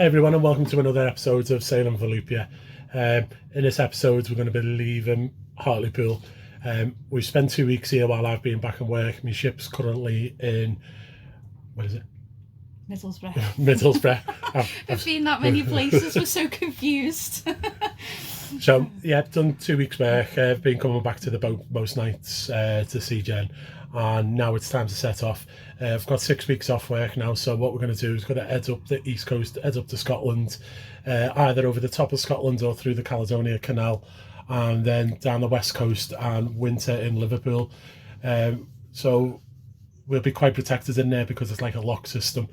Hi everyone and welcome to another episode of Sailing Volupia. In this episode we're going to be leaving Hartlepool. We've spent 2 weeks here while I've been back in work. My ship's currently in, what is it? Middlesbrough. Middlesbrough. I've been that many places, we're so confused. So yeah, done 2 weeks work. I've been coming back to the boat most nights to see Jen, and now it's time to set off. I've got 6 weeks off work now, so what we're going to do is going to head up the east coast, head up to Scotland, either over the top of Scotland or through the Caledonia Canal, and then down the west coast and winter in Liverpool. So we'll be quite protected in there because it's like a lock system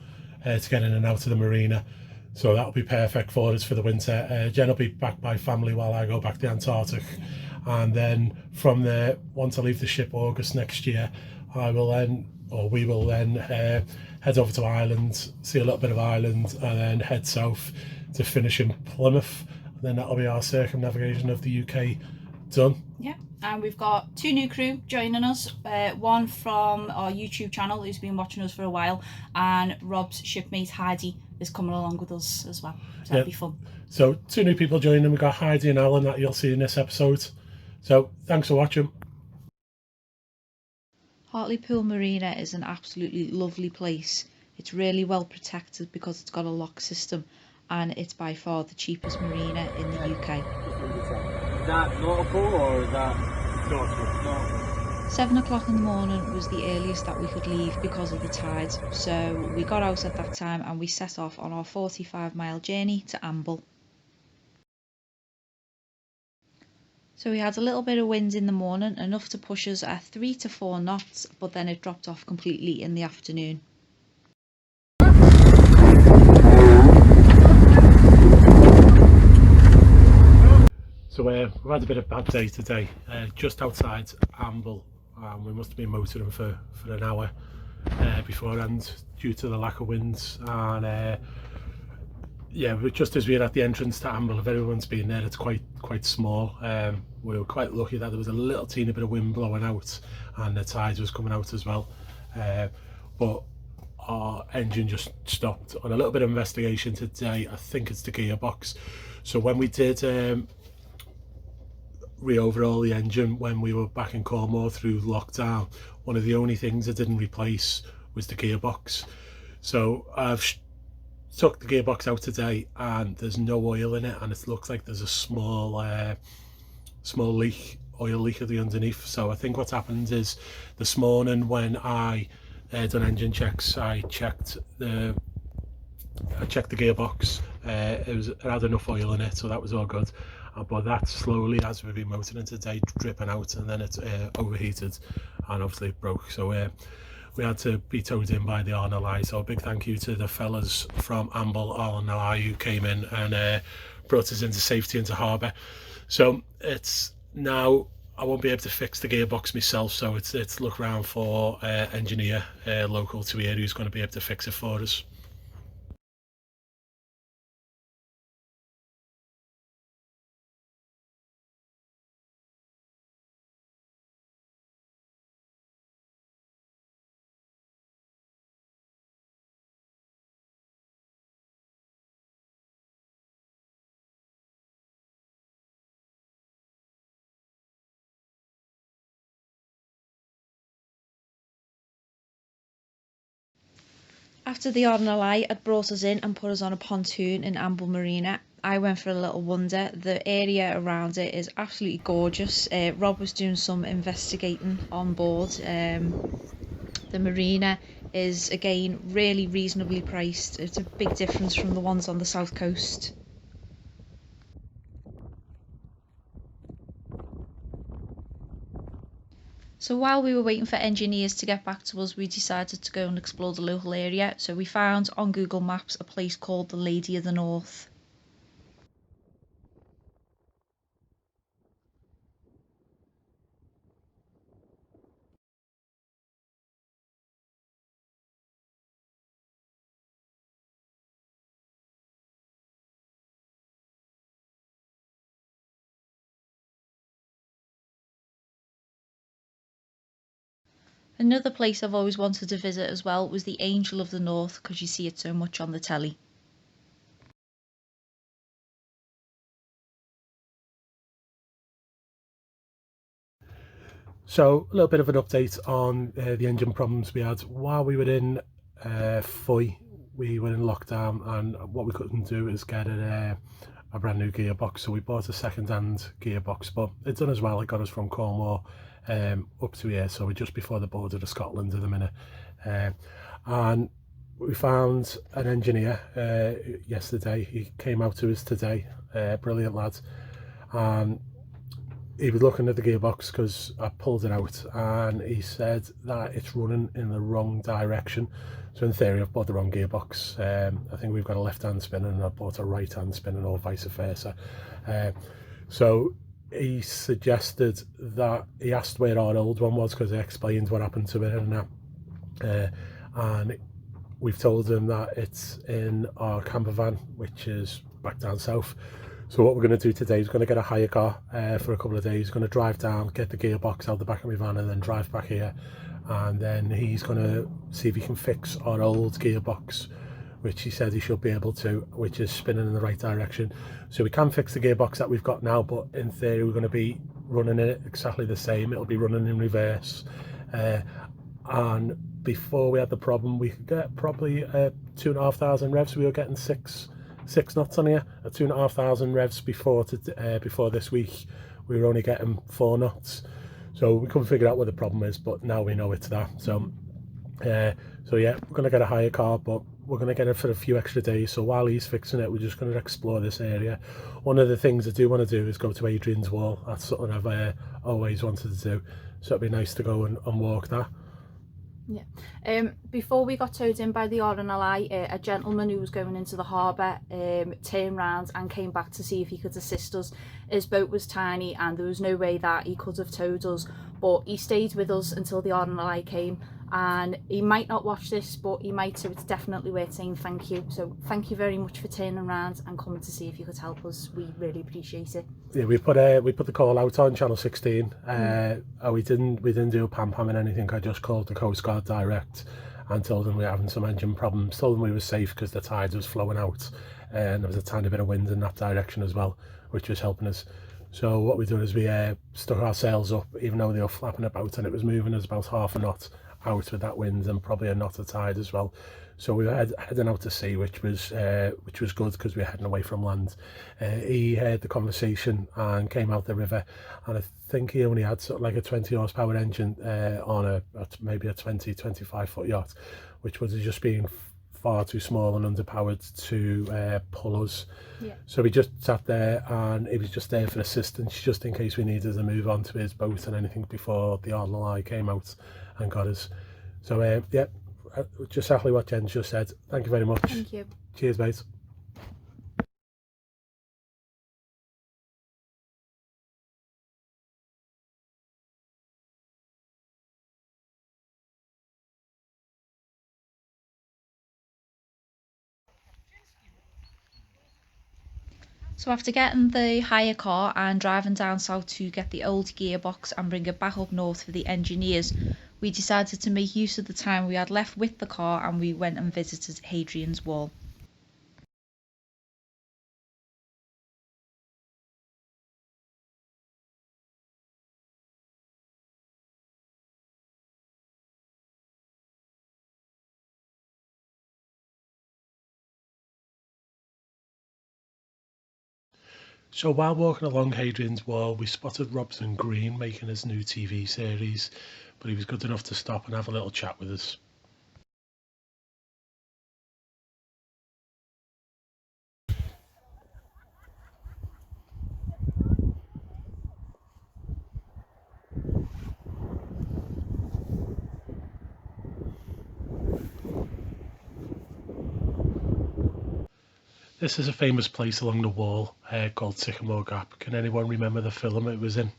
to get in and out of the marina. So that'll be perfect for us for the winter. Jen will be back by family while I go back to the Antarctic, and then from there, once I leave the ship August next year, we will then head over to Ireland, see a little bit of Ireland, and then head south to finish in Plymouth. And then that'll be our circumnavigation of the UK done. Yeah, and we've got 2 new crew joining us. One from our YouTube channel who's been watching us for a while, and Rob's shipmate Heidi is coming along with us as well. So that'll be fun. So 2 new people joining. We've got Heidi and Alan that you'll see in this episode. So thanks for watching. Hartlepool Marina is an absolutely lovely place. It's really well protected because it's got a lock system, and it's by far the cheapest marina in the UK. Is that nautical or is that nautical? 7 o'clock in the morning was the earliest that we could leave because of the tide, so we got out at that time and we set off on our 45-mile journey to Amble. So we had a little bit of wind in the morning, enough to push us at 3 to 4 knots, but then it dropped off completely in the afternoon. So we've had a bit of a bad day today, just outside Amble. We must have been motoring for an hour beforehand due to the lack of winds, and yeah, just as we were at the entrance to Amble, if everyone's been there, it's quite small. We were quite lucky that there was a little teeny bit of wind blowing out and the tide was coming out as well, but our engine just stopped. On a little bit of investigation today, I think it's the gearbox. So when we did re-overhaul the engine when we were back in Cornwall through lockdown, one of the only things I didn't replace was the gearbox. So I've took the gearbox out today and there's no oil in it, and it looks like there's a small oil leak at the underneath. So I think what's happened is this morning when I done engine checks, I checked the gearbox. It had enough oil in it, so that was all good. But that slowly, as we've been motoring today, dripping out, and then it overheated and obviously it broke. So we had to be towed in by the RNLI. So a big thank you to the fellas from Amble RNLI who came in and brought us into safety into harbour. So it's now, I won't be able to fix the gearbox myself, so it's look around for engineer local to here who's going to be able to fix it for us. After the RNLI had brought us in and put us on a pontoon in Amble Marina, I went for a little wander. The area around it is absolutely gorgeous. Rob was doing some investigating on board. The marina is again really reasonably priced. It's a big difference from the ones on the south coast. So while we were waiting for engineers to get back to us, we decided to go and explore the local area. So we found on Google Maps a place called the Lady of the North. Another place I've always wanted to visit as well was the Angel of the North, because you see it so much on the telly. So a little bit of an update on the engine problems we had while we were in Foy. We were in lockdown, and what we couldn't do is get a brand new gearbox, so we bought a second-hand gearbox, but it's done as well. It got us from Cornwall up to here, so we're just before the border of Scotland at the minute. And we found an engineer yesterday. He came out to us today, brilliant lad, and he was looking at the gearbox because I pulled it out, and he said that it's running in the wrong direction. So in theory, I've bought the wrong gearbox. I think we've got a left-hand spinner and I bought a right-hand spinner, or vice versa. So he suggested that he asked where our old one was, because I explained what happened to it and that. And we've told him that it's in our camper van, which is back down south. So what we're going to do today is going to get a hire car for a couple of days. Going to drive down, get the gearbox out the back of my van, and then drive back here. And then he's going to see if he can fix our old gearbox, which he said he should be able to, which is spinning in the right direction. So we can fix the gearbox that we've got now, but in theory we're going to be running it exactly the same. It'll be running in reverse. And before we had the problem, we could get probably 2,500 revs. We were getting six knots on here at 2,500 revs before this week. We were only getting 4 knots, so we couldn't figure out what the problem is, but now we know it's that. So yeah, we're gonna get a hire car, but we're gonna get it for a few extra days. So while he's fixing it, we're just gonna explore this area. One of the things I do want to do is go to Hadrians Wall. That's something I've always wanted to do, so it'd be nice to go and walk that. Yeah. Before we got towed in by the RNLI, a gentleman who was going into the harbour turned round and came back to see if he could assist us. His boat was tiny and there was no way that he could have towed us, but he stayed with us until the RNLI came. And he might not watch this, but he might, so it's definitely worth saying thank you. So thank you very much for turning around and coming to see if you could help us. We really appreciate it. Yeah, we put the call out on channel 16. We didn't do a pam and anything. I just called the coastguard direct and told them we were having some engine problems. Told them we were safe because the tide was flowing out, and there was a tiny bit of wind in that direction as well, which was helping us. So what we did is we stuck our sails up, even though they were flapping about, and it was moving us about half a knot out with that wind and probably a knot of tide as well. So we were heading out to sea, which was good because we were heading away from land. He heard the conversation and came out the river, and I think he only had sort of like a 20 horsepower engine on maybe a 20-25 foot yacht, which would have just been far too small and underpowered to pull us. Yeah. So we just sat there, and he was just there for assistance, just in case we needed to move on to his boat and anything before the RNLI came out and got us. So yeah, just exactly what Jen just said. Thank you very much. Thank you. Cheers, mate. So after getting the hire car and driving down south to get the old gearbox and bring it back up north for the engineers, we decided to make use of the time we had left with the car, and we went and visited Hadrians Wall. So while walking along Hadrian's Wall, we spotted Robson Green making his new TV series, but he was good enough to stop and have a little chat with us. This is a famous place along the wall called Sycamore Gap. Can anyone remember the film it was in?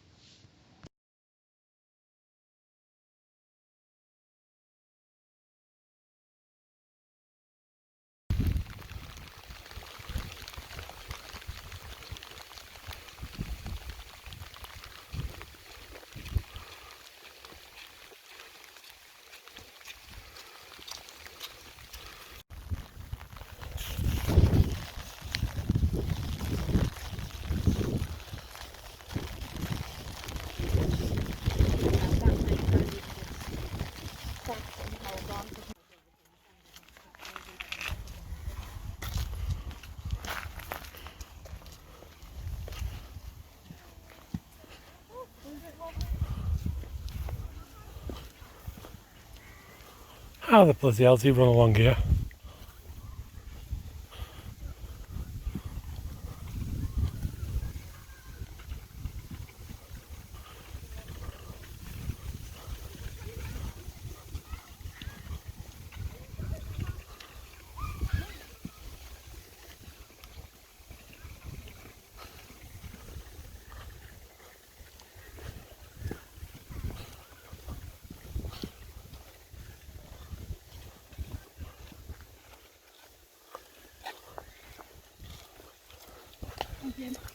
How the bloody hell do you run along here?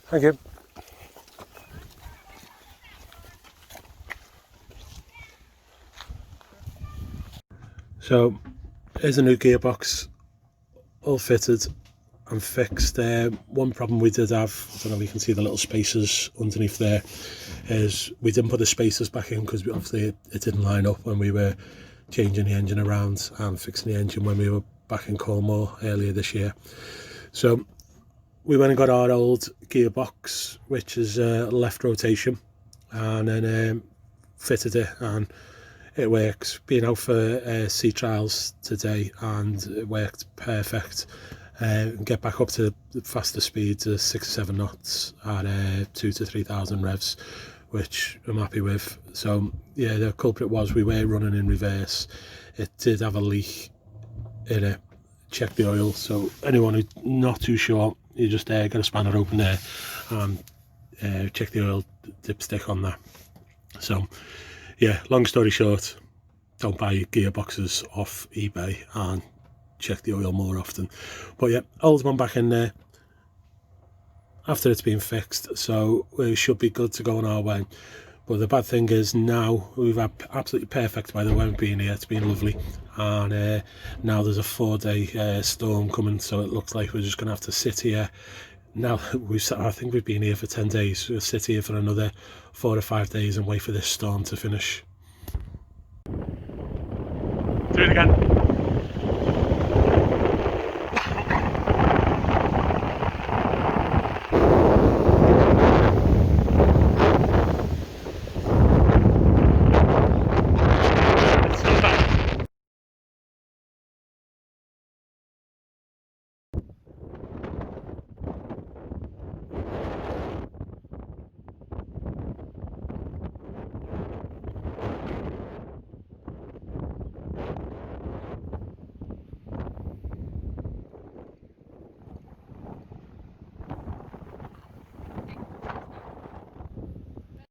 Thank you. So, here's a new gearbox, all fitted and fixed. One problem we did have, I don't know if you can see the little spacers underneath there, is we didn't put the spacers back in because obviously it didn't line up when we were changing the engine around and fixing the engine when we were back in Cornwall earlier this year. So we went and got our old gearbox, which is left rotation, and then fitted it, and it works. Been out for sea trials today and it worked perfect. Get back up to faster speeds of 6 or 7 knots at 2,000 to 3,000 revs, which I'm happy with. So yeah, the culprit was we were running in reverse. It did have a leak in it. Check the oil. So anyone who's not too sure, you just get a spanner open there and check the oil dipstick on that. So yeah, long story short, don't buy gearboxes off eBay and check the oil more often. But yeah, old one back in there after it's been fixed, so we should be good to go on our way. But the bad thing is now we've had absolutely perfect weather when we've been here. It's been lovely, and now there's a 4-day storm coming, so it looks like we're just going to have to sit here. Now I think we've been here for 10 days. We'll sit here for another 4 or 5 days and wait for this storm to finish. Do it again.